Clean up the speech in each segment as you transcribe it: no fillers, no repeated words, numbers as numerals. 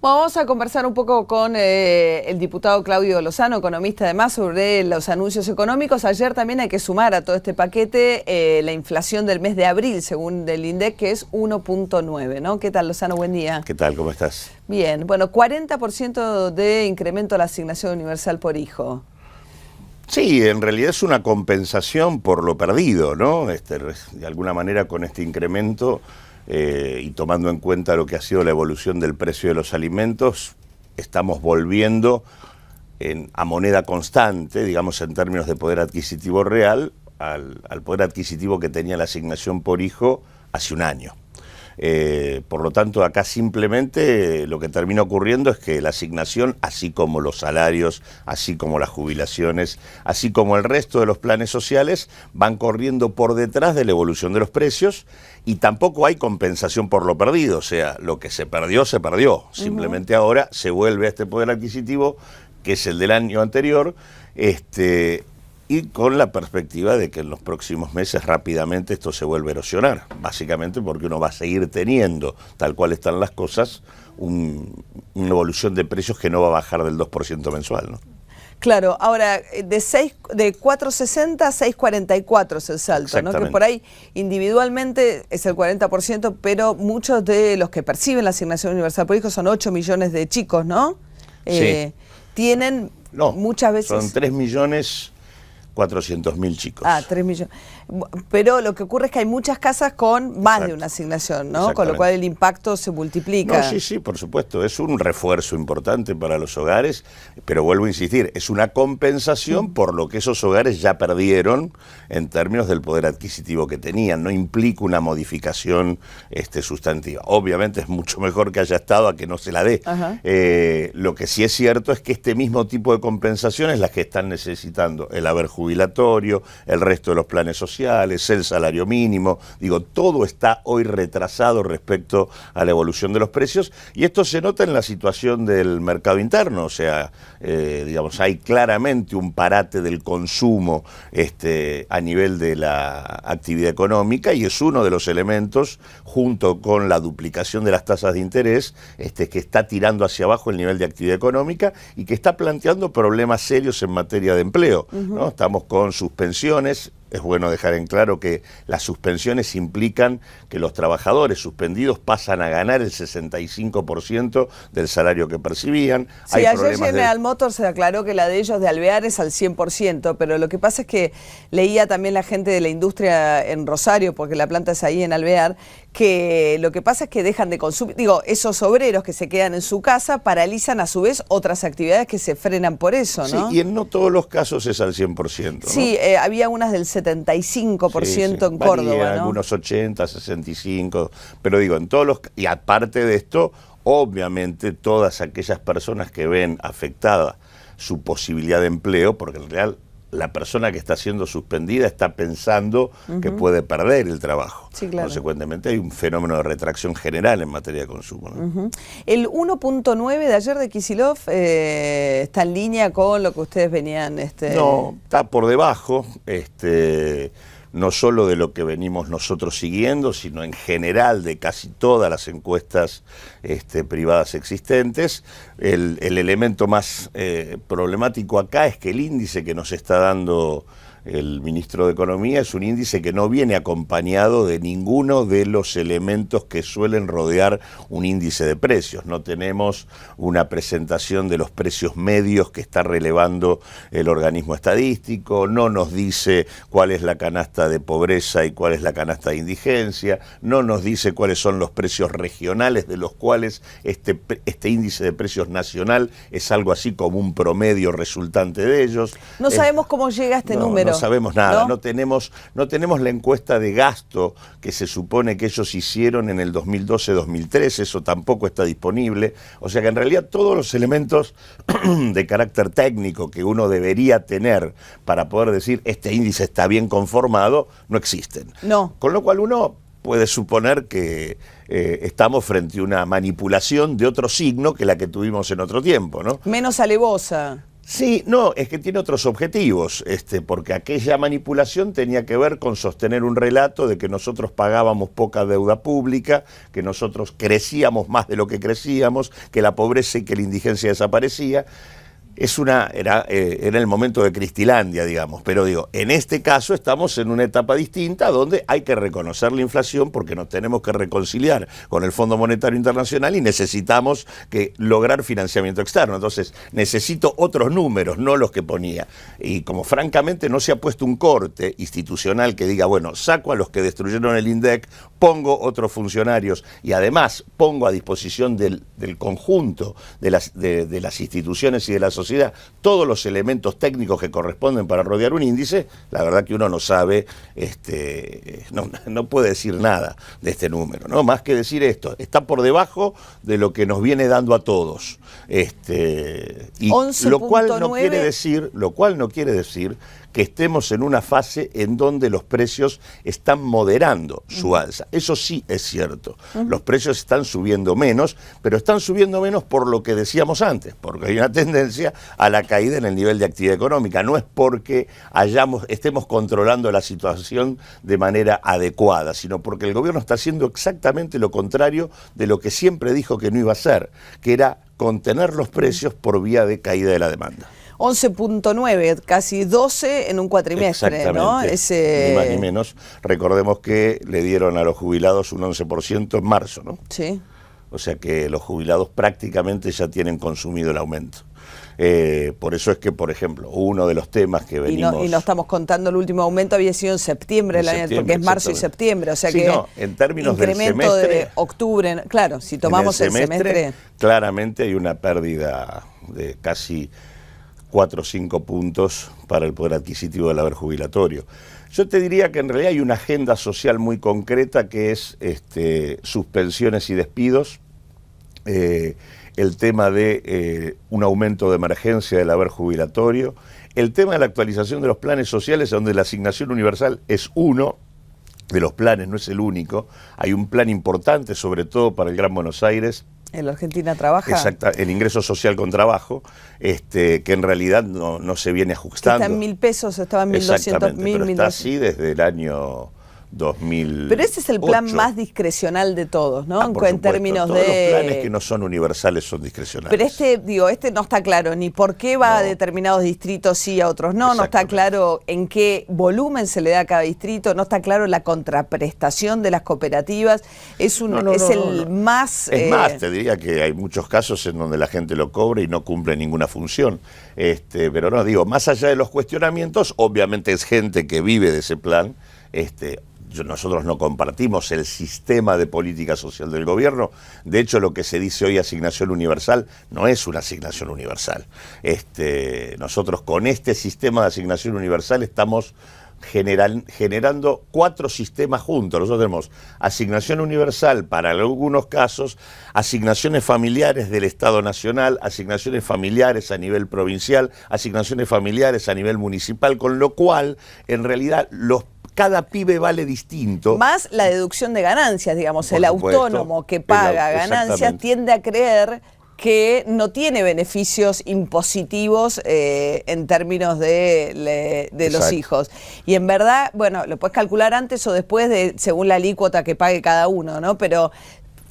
Bueno, vamos a conversar un poco con el diputado Claudio Lozano, economista además, sobre los anuncios económicos. Ayer también hay que sumar a todo este paquete la inflación del mes de abril, según el INDEC, que es 1.9, ¿no? ¿Qué tal, Lozano? Buen día. ¿Qué tal? ¿Cómo estás? Bien. Bueno, 40% de incremento a la asignación universal por hijo. Sí, en realidad es una compensación por lo perdido, ¿no? De alguna manera con este incremento y tomando en cuenta lo que ha sido la evolución del precio de los alimentos, estamos volviendo a moneda constante, digamos en términos de poder adquisitivo real, al poder adquisitivo que tenía la asignación por hijo hace un año. Por lo tanto, acá simplemente lo que termina ocurriendo es que la asignación, así como los salarios, así como las jubilaciones, así como el resto de los planes sociales, van corriendo por detrás de la evolución de los precios y tampoco hay compensación por lo perdido. O sea, lo que se perdió, se perdió. Simplemente ahora se vuelve a este poder adquisitivo, que es el del año anterior, y con la perspectiva de que en los próximos meses rápidamente esto se vuelve a erosionar, básicamente porque uno va a seguir teniendo, tal cual están las cosas, una evolución de precios que no va a bajar del 2% mensual, ¿no? Claro, ahora de 4.60 a 6.44 es el salto, ¿no? Que por ahí individualmente es el 40%, pero muchos de los que perciben la asignación universal por hijo son 8 millones de chicos, ¿no? Sí. Tienen muchas veces... Son 3.400.000 chicos. 3 millones. Pero lo que ocurre es que hay muchas casas con más de una asignación, ¿no? Con lo cual el impacto se multiplica. No, sí, por supuesto. Es un refuerzo importante para los hogares, pero vuelvo a insistir, es una compensación por lo que esos hogares ya perdieron en términos del poder adquisitivo que tenían. No implica una modificación sustantiva. Obviamente es mucho mejor que haya estado a que no se la dé. Lo que sí es cierto es que este mismo tipo de compensación es la que están necesitando el haber jubilatorio, el resto de los planes sociales, el salario mínimo, digo, todo está hoy retrasado respecto a la evolución de los precios y esto se nota en la situación del mercado interno, o sea, digamos, hay claramente un parate del consumo a nivel de la actividad económica y es uno de los elementos, junto con la duplicación de las tasas de interés, que está tirando hacia abajo el nivel de actividad económica y que está planteando problemas serios en materia de empleo, ¿no? Estamos con suspensiones. Es bueno dejar en claro que las suspensiones implican que los trabajadores suspendidos pasan a ganar el 65% del salario que percibían. Sí, ayer General Motors se aclaró que la de ellos de Alvear es al 100%, pero lo que pasa es que leía también la gente de la industria en Rosario, porque la planta es ahí en Alvear, que lo que pasa es que dejan de consumir, digo, esos obreros que se quedan en su casa paralizan a su vez otras actividades que se frenan por eso, ¿no? Sí, y en no todos los casos es al 100%, ¿no? Sí, había unas del 75% en Córdoba, ¿no? Algunos 80, 65, pero digo, en todos los... Y aparte de esto, obviamente todas aquellas personas que ven afectada su posibilidad de empleo, porque en realidad la persona que está siendo suspendida está pensando que puede perder el trabajo. Sí, claro. Consecuentemente hay un fenómeno de retracción general en materia de consumo, ¿no? El 1.9 de ayer de Kicillof está en línea con lo que ustedes venían... No, está por debajo, no solo de lo que venimos nosotros siguiendo, sino en general de casi todas las encuestas privadas existentes. El elemento más problemático acá es que el índice que nos está dando el ministro de Economía es un índice que no viene acompañado de ninguno de los elementos que suelen rodear un índice de precios. No tenemos una presentación de los precios medios que está relevando el organismo estadístico, no nos dice cuál es la canasta de pobreza y cuál es la canasta de indigencia, no nos dice cuáles son los precios regionales de los cuales este índice de precios nacional es algo así como un promedio resultante de ellos. No sabemos cómo llega este número. No sabemos nada, no tenemos la encuesta de gasto que se supone que ellos hicieron en el 2012-2013, eso tampoco está disponible, o sea que en realidad todos los elementos de carácter técnico que uno debería tener para poder decir este índice está bien conformado, no existen. No. Con lo cual uno puede suponer que estamos frente a una manipulación de otro signo que la que tuvimos en otro tiempo, ¿no? Menos alevosa. Sí, no, es que tiene otros objetivos, porque aquella manipulación tenía que ver con sostener un relato de que nosotros pagábamos poca deuda pública, que nosotros crecíamos más de lo que crecíamos, que la pobreza y que la indigencia desaparecía. Era el momento de Cristilandia, digamos, pero digo, en este caso estamos en una etapa distinta donde hay que reconocer la inflación porque nos tenemos que reconciliar con el Fondo Monetario Internacional y necesitamos lograr financiamiento externo. Entonces necesito otros números, no los que ponía. Y como francamente no se ha puesto un corte institucional que diga, bueno, saco a los que destruyeron el INDEC, pongo otros funcionarios y además pongo a disposición del conjunto de las instituciones y de la sociedad todos los elementos técnicos que corresponden para rodear un índice, la verdad que uno no sabe, no puede decir nada de este número, ¿no? Más que decir esto, está por debajo de lo que nos viene dando a todos. Y lo cual no quiere decir que estemos en una fase en donde los precios están moderando su alza. Eso sí es cierto. Los precios están subiendo menos, pero están subiendo menos por lo que decíamos antes, porque hay una tendencia a la caída en el nivel de actividad económica. No es porque estemos controlando la situación de manera adecuada, sino porque el gobierno está haciendo exactamente lo contrario de lo que siempre dijo que no iba a hacer, que era contener los precios por vía de caída de la demanda. 11.9, casi 12 en un cuatrimestre, ¿no? Ni más ni menos. Recordemos que le dieron a los jubilados un 11% en marzo, ¿no? Sí. O sea que los jubilados prácticamente ya tienen consumido el aumento. Por eso es que, por ejemplo, uno de los temas que venimos... Y no estamos contando el último aumento, había sido en septiembre, porque es marzo y septiembre, o sea sí, que no, en términos incremento del semestre, de octubre, claro, si tomamos el semestre... Claramente hay una pérdida de casi 4 o 5 puntos para el poder adquisitivo del haber jubilatorio. Yo te diría que en realidad hay una agenda social muy concreta que es suspensiones y despidos, el tema de un aumento de emergencia del haber jubilatorio, el tema de la actualización de los planes sociales, donde la asignación universal es uno de los planes, no es el único. Hay un plan importante, sobre todo para el Gran Buenos Aires. ¿En la Argentina trabaja? Exacto, el ingreso social con trabajo, que en realidad no se viene ajustando. Que está en 1.000 pesos, estaba en 1.200, Exactamente, pero 1.000, está así desde el año 2000. Pero ese es el plan más discrecional de todos, ¿no? En términos todos de... los planes que no son universales son discrecionales. Pero este no está claro ni por qué va a determinados distritos sí, a otros no está claro en qué volumen se le da a cada distrito, no está claro la contraprestación de las cooperativas, es más... Es más, te diría que hay muchos casos en donde la gente lo cobra y no cumple ninguna función, pero no, digo, más allá de los cuestionamientos, obviamente es gente que vive de ese plan, nosotros no compartimos el sistema de política social del gobierno. De hecho, lo que se dice hoy asignación universal no es una asignación universal. Nosotros con este sistema de asignación universal estamos generando 4 sistemas juntos. Nosotros tenemos asignación universal para algunos casos, asignaciones familiares del Estado Nacional, asignaciones familiares a nivel provincial, asignaciones familiares a nivel municipal, con lo cual, en realidad, cada pibe vale distinto. Más la deducción de ganancias, digamos, el autónomo que paga ganancias tiende a creer que no tiene beneficios impositivos en términos de los hijos. Y en verdad, bueno, lo puedes calcular antes o después según la alícuota que pague cada uno, ¿no? Pero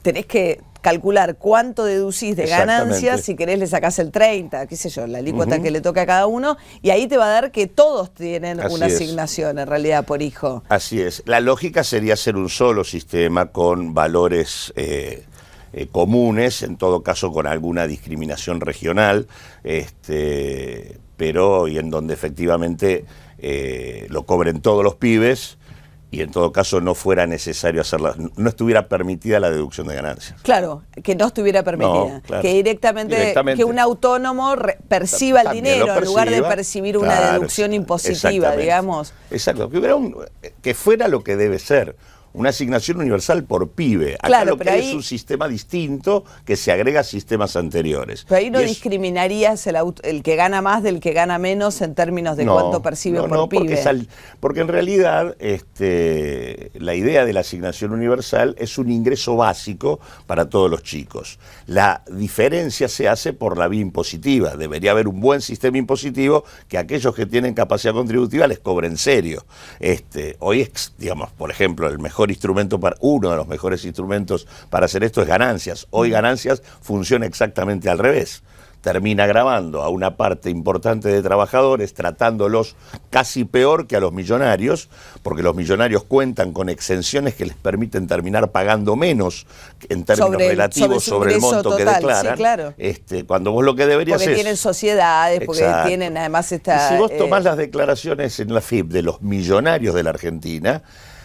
tenés que calcular cuánto deducís de ganancias, si querés le sacás el 30, qué sé yo, la alícuota que le toca a cada uno, y ahí te va a dar que todos tienen una asignación en realidad por hijo. Así es. La lógica sería hacer un solo sistema con valores comunes, en todo caso con alguna discriminación regional, pero y en donde efectivamente lo cobren todos los pibes, y en todo caso no fuera necesario hacerla, no estuviera permitida la deducción de ganancias. Claro, que no estuviera permitida, no, claro. Que directamente que un autónomo perciba el dinero en lugar de percibir una deducción impositiva, digamos. Exacto, que fuera que fuera lo que debe ser, una asignación universal por pibe. Acá claro, lo que hay es un sistema distinto que se agrega a sistemas anteriores. Pero ahí no discriminarías el que gana más del que gana menos en términos de cuánto percibe por pibe. Porque en realidad la idea de la asignación universal es un ingreso básico para todos los chicos. La diferencia se hace por la vía impositiva. Debería haber un buen sistema impositivo que aquellos que tienen capacidad contributiva les cobre en serio. Hoy es, digamos, por ejemplo, uno de los mejores instrumentos para hacer esto es Ganancias. Hoy Ganancias funciona exactamente al revés. Termina grabando a una parte importante de trabajadores, tratándolos casi peor que a los millonarios, porque los millonarios cuentan con exenciones que les permiten terminar pagando menos en términos relativos sobre el monto total, que declaran. Sí, claro. Cuando vos lo que deberías porque tienen sociedades, porque tienen además esta... Y si vos tomás las declaraciones en la FIP de los millonarios de la Argentina,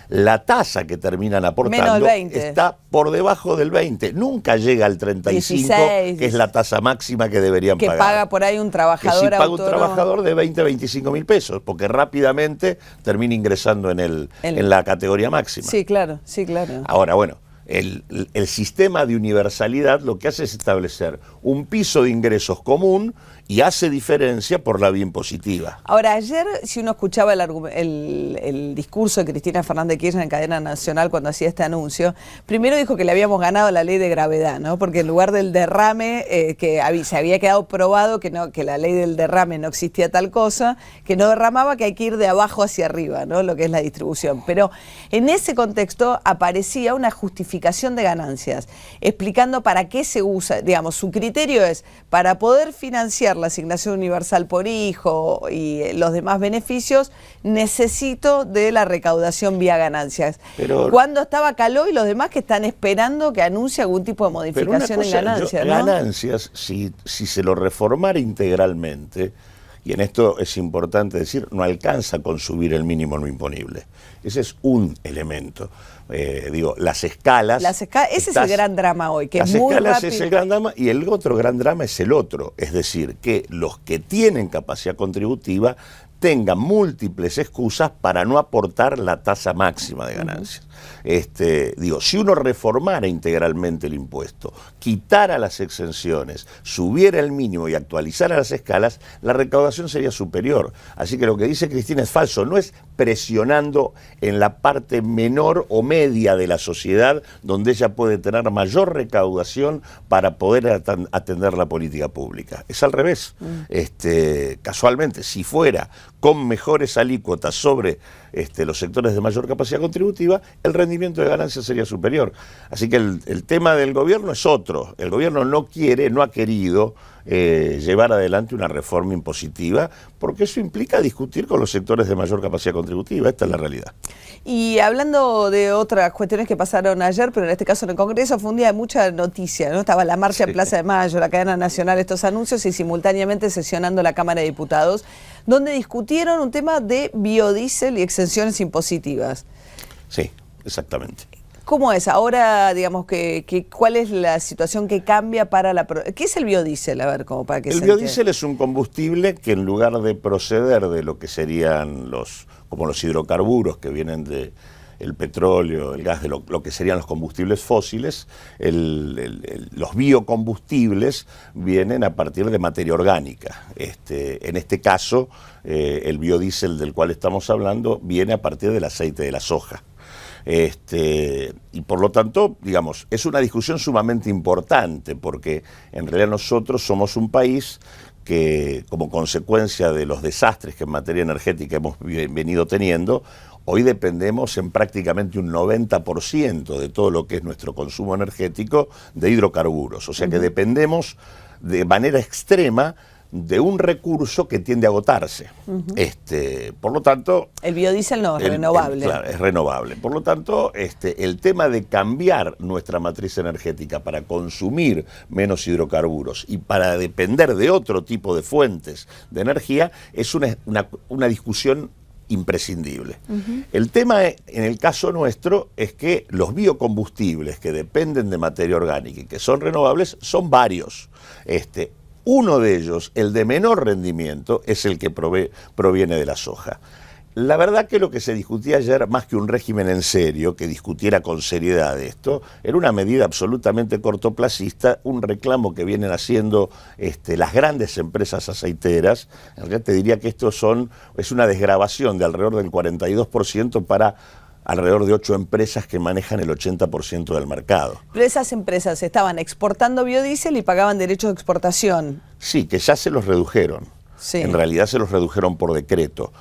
la tasa que terminan aportando está por debajo del 20, nunca llega al 35, 16, que es la tasa máxima que deberían pagar. Que paga por ahí un trabajador que sí paga un trabajador de 20 a 25 mil pesos, porque rápidamente termina ingresando en la categoría máxima. Sí, claro, sí, claro. Ahora, bueno, el sistema de universalidad lo que hace es establecer un piso de ingresos común y hace diferencia por la vía impositiva. Ahora, ayer, si uno escuchaba el discurso de Cristina Fernández de Kirchner en cadena nacional cuando hacía este anuncio, primero dijo que le habíamos ganado la ley de gravedad, ¿no? Porque en lugar del derrame, que se había quedado probado que la ley del derrame no existía tal cosa, que no derramaba, que hay que ir de abajo hacia arriba, ¿no? Lo que es la distribución. Pero en ese contexto aparecía una justificación de ganancias, explicando para qué se usa, digamos, su criterio es para poder financiar la asignación universal por hijo y los demás beneficios, necesito de la recaudación vía ganancias. Pero cuando estaba Caló y los demás que están esperando que anuncie algún tipo de modificación en ganancias, ¿no? Ganancias, si se lo reformara integralmente, y en esto es importante decir, no alcanza con subir el mínimo no imponible. Ese es un elemento. Las escalas... ese es el gran drama hoy, que es muy rápido. Las escalas es el gran drama, y el otro gran drama es el otro. Es decir, que los que tienen capacidad contributiva tengan múltiples excusas para no aportar la tasa máxima de ganancias. Si uno reformara integralmente el impuesto, quitara las exenciones, subiera el mínimo y actualizara las escalas, la recaudación sería superior. Así que lo que dice Cristina es falso, no es presionando en la parte menor o media de la sociedad donde ella puede tener mayor recaudación para poder atender la política pública. Es al revés. Casualmente, si fuera con mejores alícuotas sobre los sectores de mayor capacidad contributiva, el rendimiento de ganancias sería superior. Así que el tema del gobierno es otro. El gobierno no ha querido llevar adelante una reforma impositiva, porque eso implica discutir con los sectores de mayor capacidad contributiva. Esta es la realidad. Y hablando de otras cuestiones que pasaron ayer, pero en este caso en el Congreso, fue un día de mucha noticia, ¿no? Estaba la marcha en Plaza de Mayo, la cadena nacional, estos anuncios, y simultáneamente sesionando la Cámara de Diputados, donde discutieron un tema de biodiesel y exenciones impositivas. Sí, exactamente. ¿Cómo es? Ahora, digamos, ¿cuál es la situación que cambia para la... ¿Qué es el biodiesel? A ver, como para que el biodiesel es un combustible que en lugar de proceder de lo que serían como los hidrocarburos que vienen del petróleo, el gas, de lo que serían los combustibles fósiles, los biocombustibles vienen a partir de materia orgánica. En este caso, el biodiesel del cual estamos hablando viene a partir del aceite de la soja. Y por lo tanto, digamos, es una discusión sumamente importante, porque en realidad nosotros somos un país que, como consecuencia de los desastres que en materia energética hemos venido teniendo, hoy dependemos en prácticamente un 90% de todo lo que es nuestro consumo energético de hidrocarburos. O sea que dependemos de manera extrema de un recurso que tiende a agotarse. Por lo tanto... El biodiesel no es renovable. Claro, es renovable. Por lo tanto, el tema de cambiar nuestra matriz energética para consumir menos hidrocarburos y para depender de otro tipo de fuentes de energía es una discusión imprescindible. El tema en el caso nuestro es que los biocombustibles que dependen de materia orgánica y que son renovables son varios. Uno de ellos, el de menor rendimiento, es el que proviene de la soja. La verdad que lo que se discutía ayer, más que un régimen en serio, que discutiera con seriedad esto, era una medida absolutamente cortoplacista, un reclamo que vienen haciendo las grandes empresas aceiteras. En realidad te diría que esto es una desgravación de alrededor del 42% para alrededor de 8 empresas que manejan el 80% del mercado. Pero esas empresas estaban exportando biodiesel y pagaban derechos de exportación. Sí, que ya se los redujeron. Sí. En realidad se los redujeron por decreto.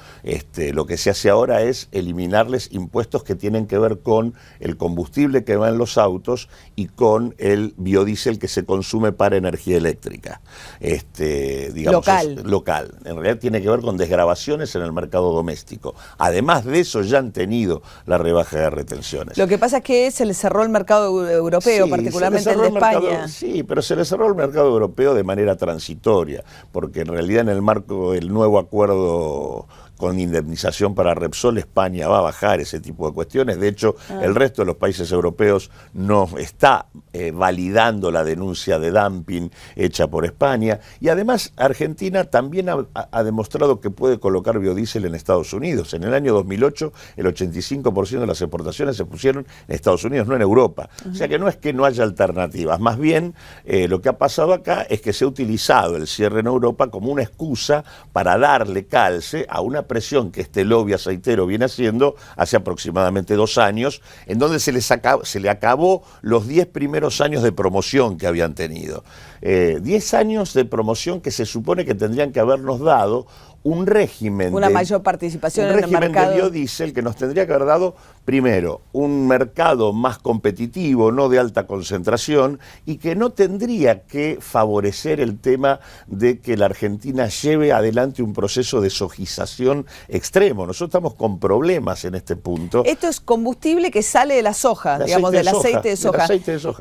Lo que se hace ahora es eliminarles impuestos que tienen que ver con el combustible que va en los autos y con el biodiesel que se consume para energía eléctrica. Digamos, local. En realidad tiene que ver con desgravaciones en el mercado doméstico. Además de eso ya han tenido la rebaja de retenciones. Lo que pasa es que se les cerró el mercado europeo, sí, particularmente el de España. Sí, pero se les cerró el mercado europeo de manera transitoria, porque en realidad en el marco del nuevo acuerdo con indemnización para Repsol, España va a bajar ese tipo de cuestiones. De hecho, el resto de los países europeos no está validando la denuncia de dumping hecha por España. Y además, Argentina también ha demostrado que puede colocar biodiesel en Estados Unidos. En el año 2008, el 85% de las exportaciones se pusieron en Estados Unidos, no en Europa. O sea que no es que no haya alternativas. Más bien, lo que ha pasado acá es que se ha utilizado el cierre en Europa como una excusa para darle calce a una presión que este lobby aceitero viene haciendo hace aproximadamente 2 años, en donde se le acabó los 10 primeros años de promoción que habían tenido. 10 años de promoción que se supone que tendrían que habernos dado un régimen mayor participación en el mercado. Un régimen de biodiesel que nos tendría que haber dado, primero, un mercado más competitivo, no de alta concentración, y que no tendría que favorecer el tema de que la Argentina lleve adelante un proceso de sojización extremo. Nosotros estamos con problemas en este punto. Esto es combustible que sale de la soja, digamos, del aceite de soja.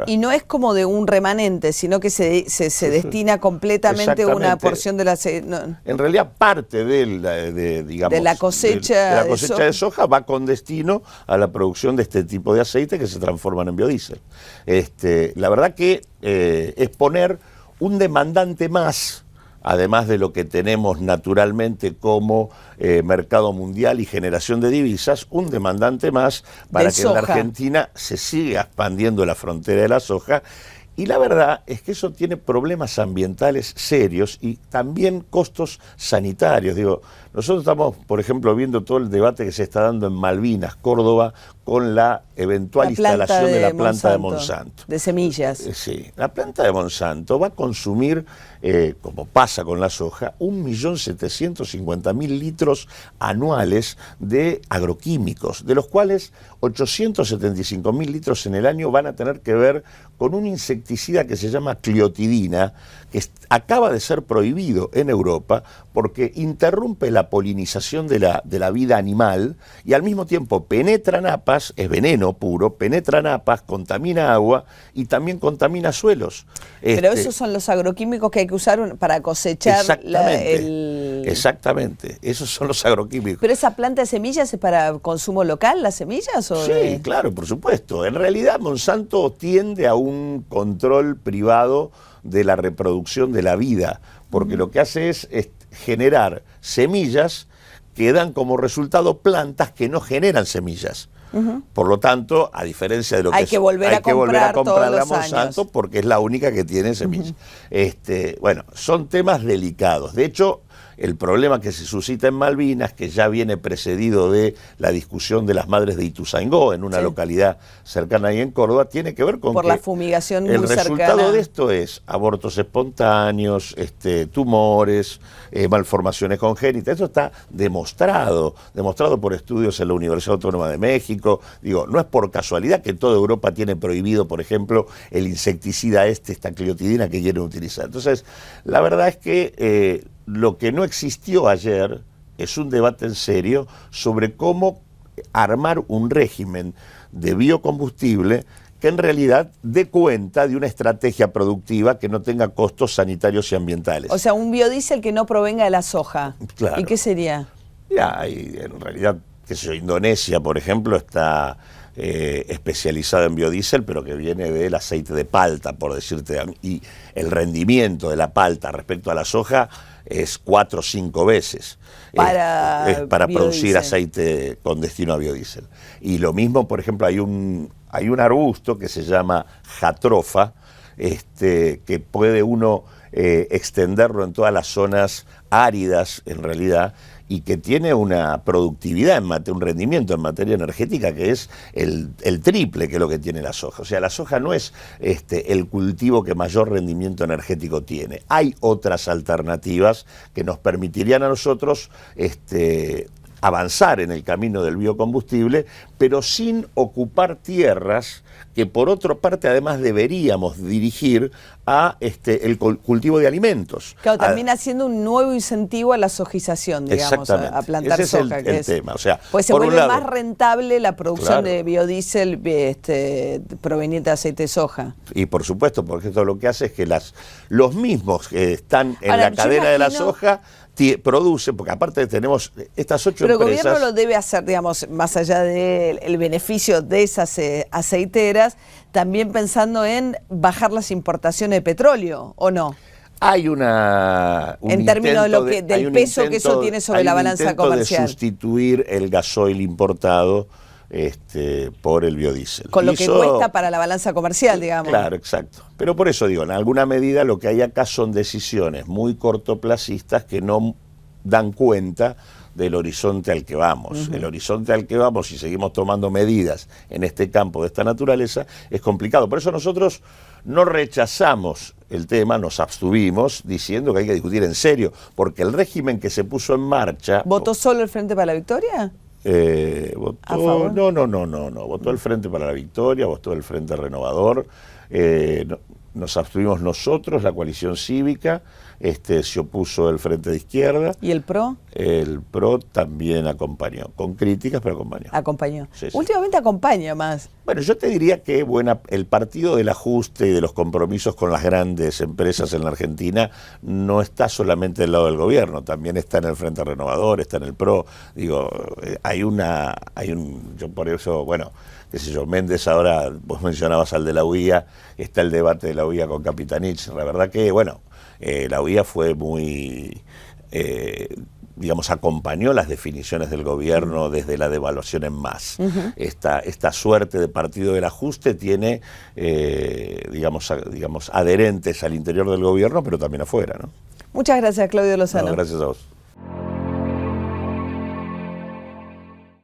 Y no es como de un remanente, sino que se destina completamente una porción del aceite. No. En realidad, parte de la cosecha de soja va con destino a la producción de este tipo de aceite que se transforman en biodiesel. La verdad que es poner un demandante más, además de lo que tenemos naturalmente como mercado mundial y generación de divisas, un demandante más para que en la Argentina se siga expandiendo la frontera de la soja. Y la verdad es que eso tiene problemas ambientales serios y también costos sanitarios. Digo, nosotros estamos, por ejemplo, viendo todo el debate que se está dando en Malvinas, Córdoba, con la eventual instalación de la planta de Monsanto. De semillas. Sí, la planta de Monsanto va a consumir, como pasa con la soja, 1.750.000 litros anuales de agroquímicos, de los cuales 875.000 litros en el año van a tener que ver con un insecticida que se llama cliotidina, que acaba de ser prohibido en Europa porque interrumpe la polinización de la vida animal y al mismo tiempo penetra napas, es veneno puro, penetra napas, contamina agua y también contamina suelos. Pero esos son los agroquímicos que hay que usar para cosechar Exactamente, esos son los agroquímicos. ¿Pero esa planta de semillas es para consumo local, las semillas? ¿O sí, claro, por supuesto. En realidad Monsanto tiende a un control privado de la reproducción de la vida, porque lo que hace es generar semillas que dan como resultado plantas que no generan semillas. Por lo tanto, a diferencia de lo hay que volver a comprar la Monsanto porque es la única que tiene semillas. Bueno, son temas delicados. De hecho, el problema que se suscita en Malvinas, que ya viene precedido de la discusión de las madres de Ituzaingó, en una localidad cercana ahí en Córdoba, tiene que ver con por la fumigación muy cercana. El resultado de esto es abortos espontáneos, tumores, malformaciones congénitas. Eso está demostrado por estudios en la Universidad Autónoma de México. Digo, no es por casualidad que toda Europa tiene prohibido, por ejemplo, el insecticida esta cliotidina que quieren utilizar. Entonces, la verdad es que lo que no existió ayer es un debate en serio sobre cómo armar un régimen de biocombustible que en realidad dé cuenta de una estrategia productiva que no tenga costos sanitarios y ambientales. O sea, un biodiesel que no provenga de la soja. Claro. ¿Y qué sería? Ya, en realidad, qué sé yo, Indonesia, por ejemplo, está especializada en biodiesel, pero que viene del aceite de palta, por decirte, y el rendimiento de la palta respecto a la soja es 4 o 5 veces para producir biodiesel. aceite con destino a biodiesel. Y lo mismo, por ejemplo, hay un arbusto que se llama jatropha, que puede uno extenderlo en todas las zonas áridas, en realidad, y que tiene una productividad, un rendimiento en materia energética que es el triple que es lo que tiene la soja. O sea, la soja no es el cultivo que mayor rendimiento energético tiene. Hay otras alternativas que nos permitirían a nosotros avanzar en el camino del biocombustible, pero sin ocupar tierras que por otra parte además deberíamos dirigir a el cultivo de alimentos. Claro, también haciendo un nuevo incentivo a la sojización, digamos, a plantar ese soja. Es el tema. O sea, pues se por vuelve un lado, más rentable la producción claro, de biodiesel proveniente de aceite de soja. Y por supuesto, porque esto lo que hace es que los mismos que están en Ahora, la cadena de la imagino, soja producen, porque aparte tenemos estas 8 pero empresas. el gobierno lo debe hacer, digamos, más allá del beneficio de esas aceiteras, también pensando en bajar las importaciones de petróleo, ¿o no? Hay en términos del peso que eso tiene sobre la balanza comercial. De sustituir el gasoil importado por el biodiesel. Con lo que cuesta para la balanza comercial, digamos. Claro, exacto. Pero por eso digo, en alguna medida lo que hay acá son decisiones muy cortoplacistas que no dan cuenta del horizonte al que vamos. El horizonte al que vamos, si seguimos tomando medidas en este campo de esta naturaleza, es complicado. Por eso nosotros no rechazamos el tema, nos abstuvimos diciendo que hay que discutir en serio, porque el régimen que se puso en marcha... ¿Votó solo el Frente para la Victoria? Votó, no, votó el Frente para la Victoria, votó el Frente Renovador, nos abstuvimos nosotros, la coalición cívica, se opuso el Frente de Izquierda. ¿Y el PRO? El PRO también acompañó, con críticas, pero acompañó. Acompañó. Sí, sí. Últimamente acompaña más. Bueno, yo te diría que el partido del ajuste y de los compromisos con las grandes empresas en la Argentina no está solamente del lado del gobierno, también está en el Frente Renovador, está en el PRO. Digo, yo por eso, bueno, qué sé yo, Méndez ahora, vos mencionabas al de la UIA, está el debate de la UIA con Capitanich. La verdad que, bueno, la UIA fue muy... digamos, acompañó las definiciones del gobierno desde la devaluación en más. Esta suerte de partido del ajuste tiene, digamos, adherentes al interior del gobierno, pero también afuera, ¿no? Muchas gracias, Claudio Lozano. No, gracias a vos.